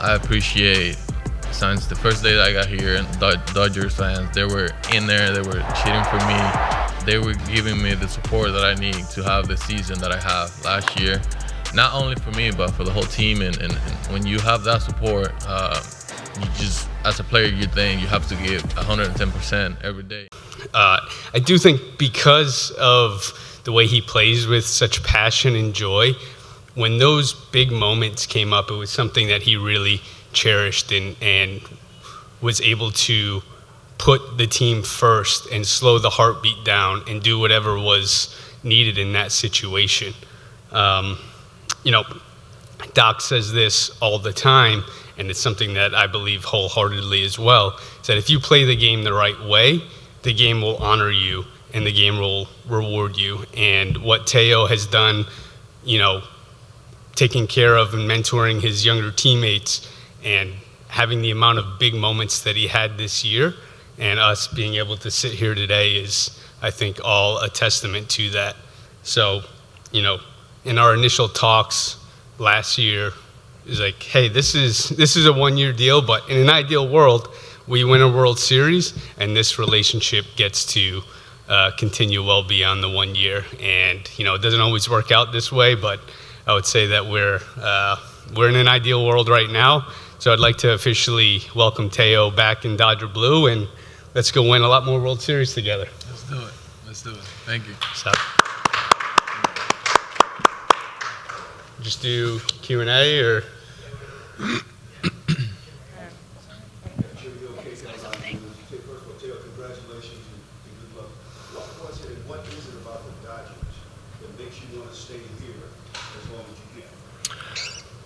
I appreciate since the first day that I got here, and Dodgers fans, they were in there, they were cheering for me. They were giving me the support that I need to have the season that I have last year. Not only for me, but for the whole team. And when you have that support, you just, as a player, you think you have to give 110% every day. I do think because of the way he plays with such passion and joy, when those big moments came up, it was something that he really cherished and was able to put the team first and slow the heartbeat down and do whatever was needed in that situation. You know, Doc says this all the time, and it's something that I believe wholeheartedly as well, is that if you play the game the right way, the game will honor you and the game will reward you. And what Teo has done, you know, taking care of and mentoring his younger teammates and having the amount of big moments that he had this year, and us being able to sit here today is, I think, all a testament to that. So, you know, in our initial talks last year, it was like, hey, this is a one-year deal, but in an ideal world, we win a World Series, and this relationship gets to continue well beyond the 1 year. And, you know, it doesn't always work out this way, but I would say that we're in an ideal world right now. So I'd like to officially welcome Teo back in Dodger Blue, and let's go win a lot more World Series together. Let's do it. Let's do it. Thank you. Stop. Just do Q&A or...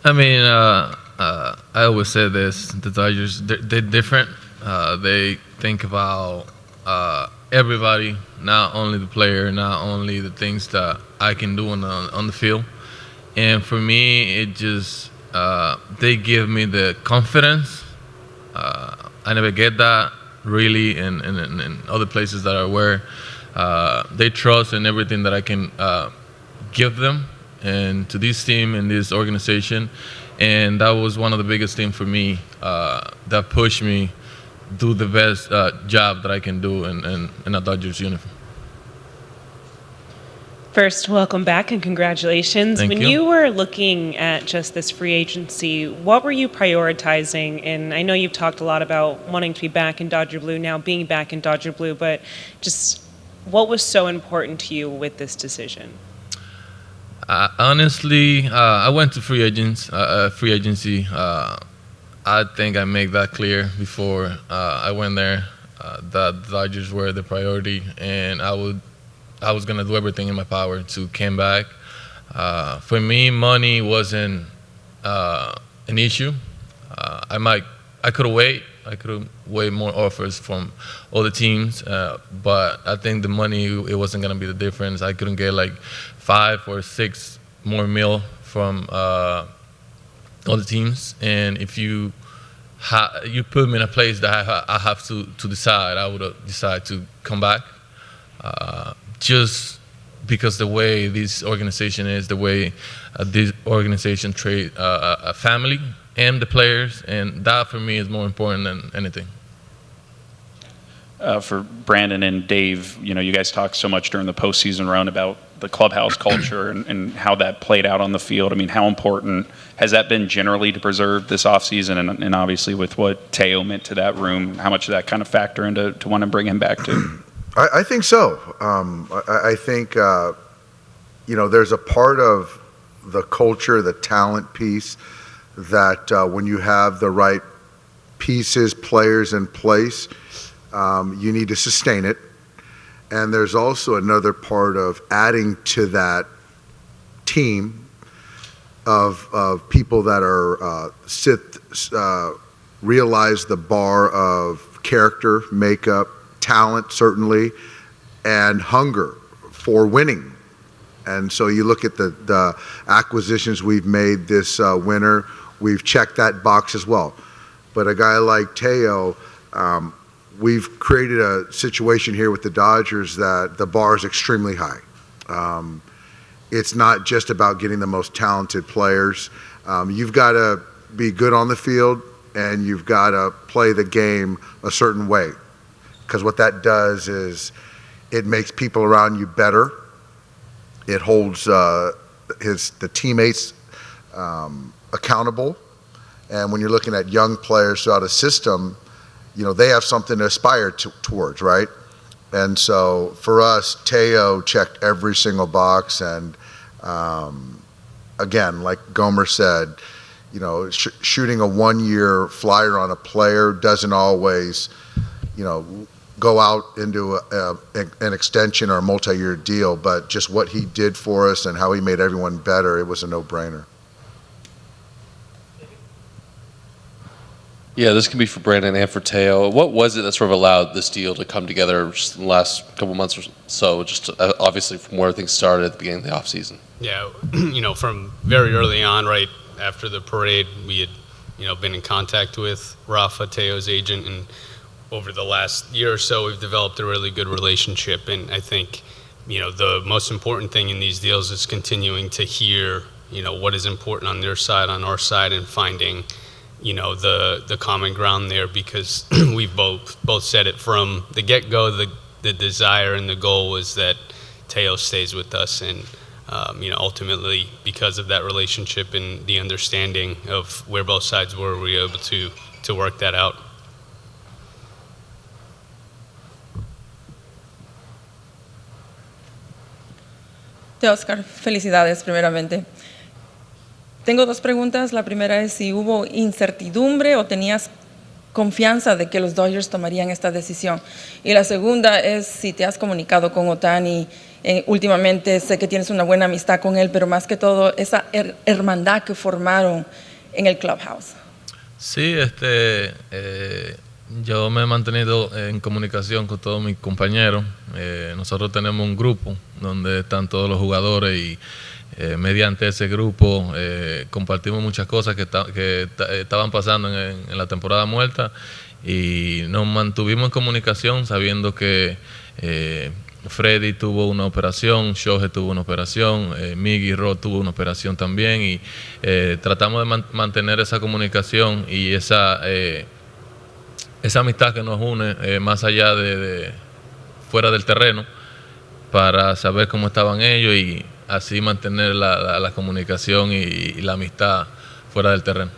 I mean, I always say this, the Dodgers, they're different. They think about everybody, not only the player, not only the things that I can do on the field. And for me, it just, they give me the confidence. I never get that really in other places that I wear. They trust in everything that I can give them and to this team and this organization. And that was one of the biggest things for me that pushed me do the best job that I can do in a Dodgers uniform. First, welcome back and congratulations. Thank When you. you were looking at just this free agency, what were you prioritizing? And I know you've talked a lot about wanting to be back in Dodger Blue, now being back in Dodger Blue, but just what was so important to you with this decision? Honestly, I went to free agency. I think I made that clear before I went there, that the Dodgers were the priority, and I was gonna do everything in my power to come back. For me, money wasn't an issue. I could have waited. I could have way more offers from other teams, but I think the money, it wasn't gonna be the difference. I couldn't get like 5 or 6 more mil from other teams, and if you put me in a place that I have to decide, I would decide to come back. Just because the way this organization is, the way this organization treats a family and the players, and that for me is more important than anything. For Brandon and Dave, you know, you guys talked so much during the postseason run about the clubhouse culture and how that played out on the field. I mean, how important has that been generally to preserve this offseason? And obviously with what Teo meant to that room, how much did that kind of factor into want to bring him back to? I think so. I think, you know, there's a part of the culture, the talent piece, that when you have the right pieces, players in place, you need to sustain it. And there's also another part of adding to that team of people that are realize the bar of character, makeup, talent certainly, and hunger for winning. And so you look at the acquisitions we've made this winter, we've checked that box as well. But a guy like Teo, we've created a situation here with the Dodgers that the bar is extremely high. It's not just about getting the most talented players. You've got to be good on the field, and you've got to play the game a certain way. Because what that does is it makes people around you better. It holds the teammates accountable. And when you're looking at young players throughout a system, they have something to aspire towards, right? And so for us, Teo checked every single box. And again, like Gomer said, shooting a one-year flyer on a player doesn't always, go out into an extension or a multi-year deal. But just what he did for us and how he made everyone better, it was a no-brainer. Yeah, this can be for Brandon and for Teo. What was it that sort of allowed this deal to come together just in the last couple months or so, just obviously from where things started at the beginning of the offseason? Yeah, from very early on, right after the parade, we had, been in contact with Rafa, Teo's agent, and over the last year or so, we've developed a really good relationship. And I think, the most important thing in these deals is continuing to hear, what is important on their side, on our side, and finding the common ground there, because we've both said it from the get-go. The desire and the goal was that Teo stays with us, and ultimately because of that relationship and the understanding of where both sides were, we were able to work that out. Oscar, felicidades primeramente. Tengo dos preguntas. La primera es si hubo incertidumbre o tenías confianza de que los Dodgers tomarían esta decisión. Y la segunda es si te has comunicado con Ohtani. Últimamente sé que tienes una buena amistad con él, pero más que todo esa hermandad que formaron en el clubhouse. Sí, yo me he mantenido en comunicación con todos mis compañeros. Nosotros tenemos un grupo donde están todos los jugadores y mediante ese grupo compartimos muchas cosas que estaban pasando en la temporada muerta, y nos mantuvimos en comunicación sabiendo que Freddy tuvo una operación, Shohei tuvo una operación, Miggy Rod tuvo una operación también, y tratamos de mantener esa comunicación y esa amistad que nos une más allá de fuera del terreno, para saber cómo estaban ellos y así mantener la comunicación y la amistad fuera del terreno.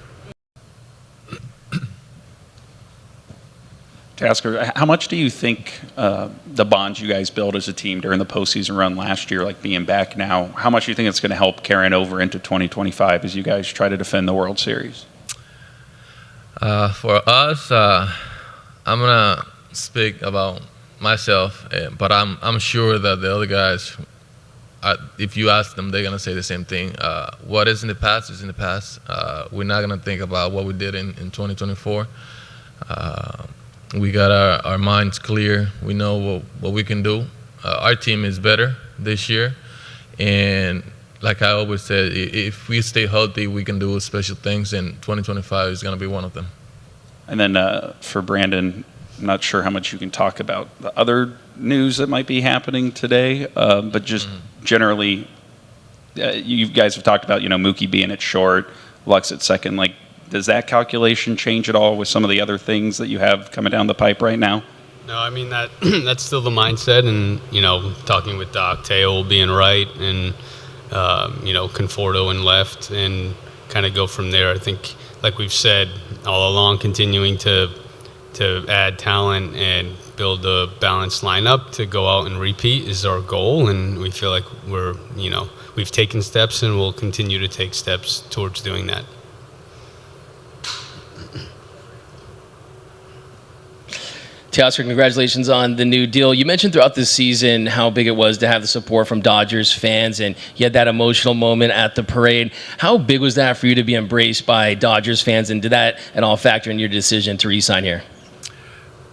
Tasker, how much do you think the bonds you guys built as a team during the postseason run last year, like being back now, how much do you think it's going to help carrying over into 2025 as you guys try to defend the World Series? For us, I'm going to speak about myself, but I'm sure that the other guys, if you ask them, they're going to say the same thing. What is in the past is in the past. We're not going to think about what we did in 2024. We got our minds clear. We know what we can do. Our team is better this year. And like I always said, if we stay healthy, we can do special things, and 2025 is going to be one of them. And then for Brandon, I'm not sure how much you can talk about the other news that might be happening today, but just generally, you guys have talked about, Mookie being at short, Lux at second. Like, does that calculation change at all with some of the other things that you have coming down the pipe right now? No, I mean, that's still the mindset, and, talking with Doc, Teo being right, and, Conforto in left, and kind of go from there. I think, like we've said all along, continuing to add talent and build a balanced lineup to go out and repeat is our goal, and we feel like we've taken steps and we'll continue to take steps towards doing that. Oscar, congratulations on the new deal. You mentioned throughout this season how big it was to have the support from Dodgers fans, and you had that emotional moment at the parade. How big was that for you to be embraced by Dodgers fans, and did that at all factor in your decision to re-sign here?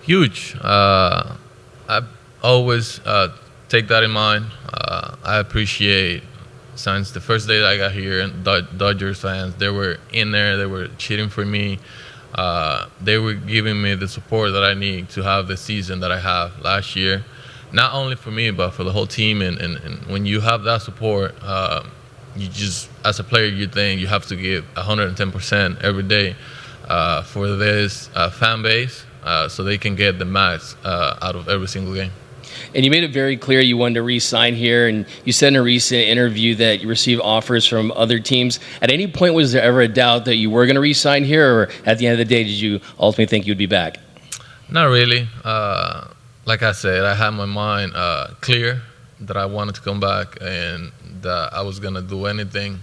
Huge. I always take that in mind. I appreciate, since the first day that I got here, Dodgers fans, they were in there, they were cheering for me. They were giving me the support that I need to have the season that I have last year, not only for me but for the whole team. And when you have that support, you just, as a player, you think you have to give 110% every day for this fan base so they can get the max out of every single game. And you made it very clear you wanted to re-sign here, and you said in a recent interview that you received offers from other teams. At any point, was there ever a doubt that you were going to re-sign here, or at the end of the day, did you ultimately think you'd be back? Not really. Like I said, I had my mind clear that I wanted to come back and that I was going to do anything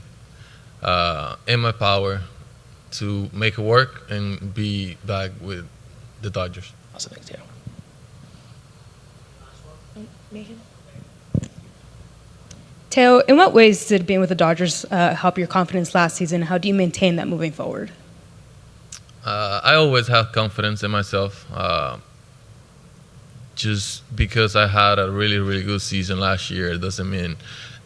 in my power to make it work and be back with the Dodgers. Awesome, thanks, Teo. Teo, in what ways did being with the Dodgers help your confidence last season? How do you maintain that moving forward? I always have confidence in myself. Just because I had a really, really good season last year, it doesn't mean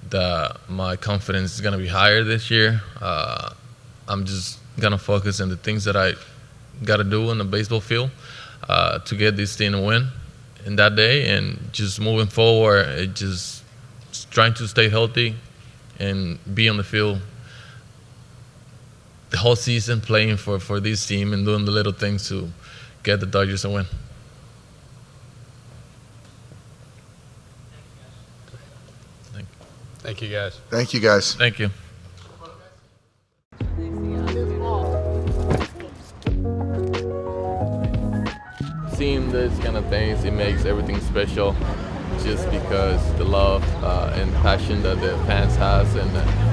that my confidence is going to be higher this year. I'm just going to focus on the things that I got to do on the baseball field to get this team to win in that day, and just moving forward, it just trying to stay healthy and be on the field the whole season, playing for this team and doing the little things to get the Dodgers a win. Thank you, guys. Thank you, guys. Thank you. Seeing this kind of things, it makes everything special, just because the love and passion that the fans has and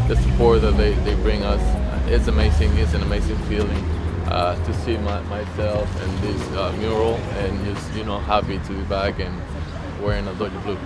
the support that they bring us. It's amazing. It's an amazing feeling to see myself in this mural, and just happy to be back and wearing a Dodger blue.